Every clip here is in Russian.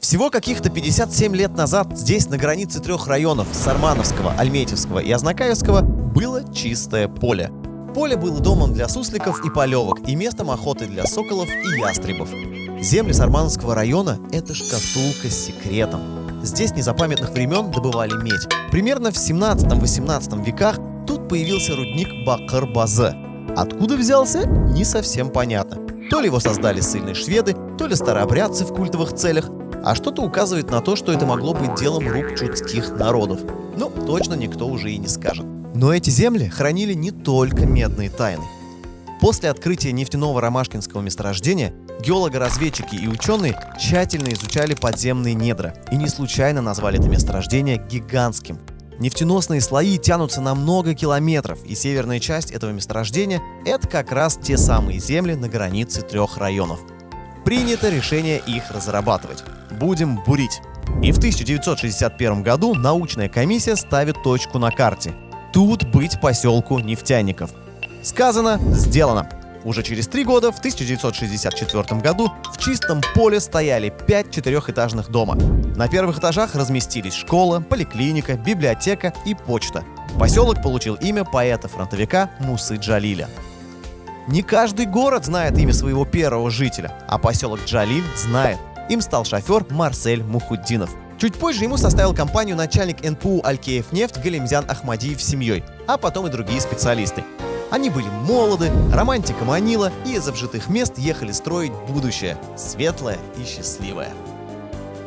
Всего каких-то 57 лет назад здесь, на границе трех районов – Сармановского, Альметьевского и Азнакаевского – было чистое поле. Поле было домом для сусликов и полевок и местом охоты для соколов и ястребов. Земли Сармановского района – это шкатулка с секретом. Здесь с незапамятных времен добывали медь. Примерно в 17-18 веках тут появился рудник Бакыр-Базы. Откуда взялся, не совсем понятно. То ли его создали ссыльные шведы, то ли старообрядцы в культовых целях, а что-то указывает на то, что это могло быть делом рук чудских народов. Но точно никто уже и не скажет. Но эти земли хранили не только медные тайны. После открытия нефтяного ромашкинского месторождения геологи-разведчики и ученые тщательно изучали подземные недра и не случайно назвали это месторождение гигантским. Нефтеносные слои тянутся на много километров, и северная часть этого месторождения – это как раз те самые земли на границе трех районов. Принято решение их разрабатывать. Будем бурить. И в 1961 году научная комиссия ставит точку на карте. Тут быть поселку нефтяников. Сказано, сделано. Уже через 3 года, в 1964 году, в чистом поле стояли 5 четырехэтажных дома. На первых этажах разместились школа, поликлиника, библиотека и почта. Поселок получил имя поэта-фронтовика Мусы Джалиля. Не каждый город знает имя своего первого жителя, а поселок Джалиль знает. Им стал шофер Марсель Мухуддинов. Чуть позже ему составил компанию начальник НПУ «Алькеевнефть» Галимзян Ахмадиев с семьей, а потом и другие специалисты. Они были молоды, романтика манила и из обжитых мест ехали строить будущее, светлое и счастливое.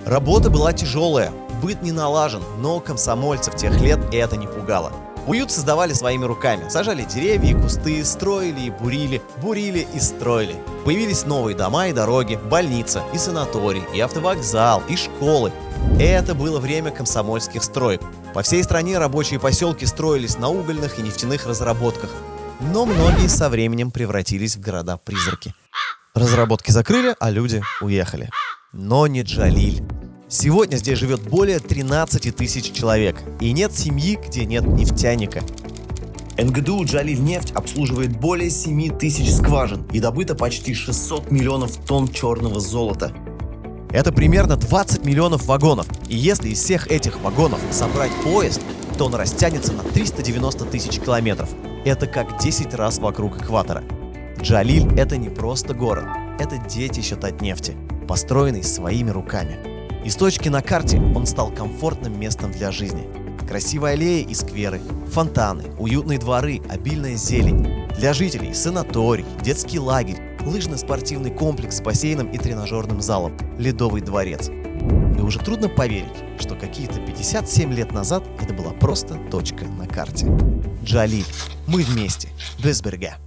Работа была тяжелая, быт не налажен, но комсомольцев тех лет это не пугало. Уют создавали своими руками, сажали деревья и кусты, строили и бурили, бурили и строили. Появились новые дома и дороги, больница и санаторий, и автовокзал, и школы. Это было время комсомольских строек. По всей стране рабочие поселки строились на угольных и нефтяных разработках. Но многие со временем превратились в города-призраки. Разработки закрыли, а люди уехали. Но не Джалиль. Сегодня здесь живет более 13 тысяч человек. И нет семьи, где нет нефтяника. НГДУ «Джалиль-нефть» обслуживает более 7 тысяч скважин и добыто почти 600 миллионов тонн черного золота. Это примерно 20 миллионов вагонов. И если из всех этих вагонов собрать поезд, то он растянется на 390 тысяч километров. Это как 10 раз вокруг экватора. Джалиль – это не просто город, это детище Татнефти, построенный своими руками. Из точки на карте он стал комфортным местом для жизни. Красивые аллеи и скверы, фонтаны, уютные дворы, обильная зелень. Для жителей санаторий, детский лагерь, лыжно-спортивный комплекс с бассейном и тренажерным залом, ледовый дворец. И уже трудно поверить, что какие-то 57 лет назад это была просто точка на карте. Джалиль. Мы вместе. Без берега.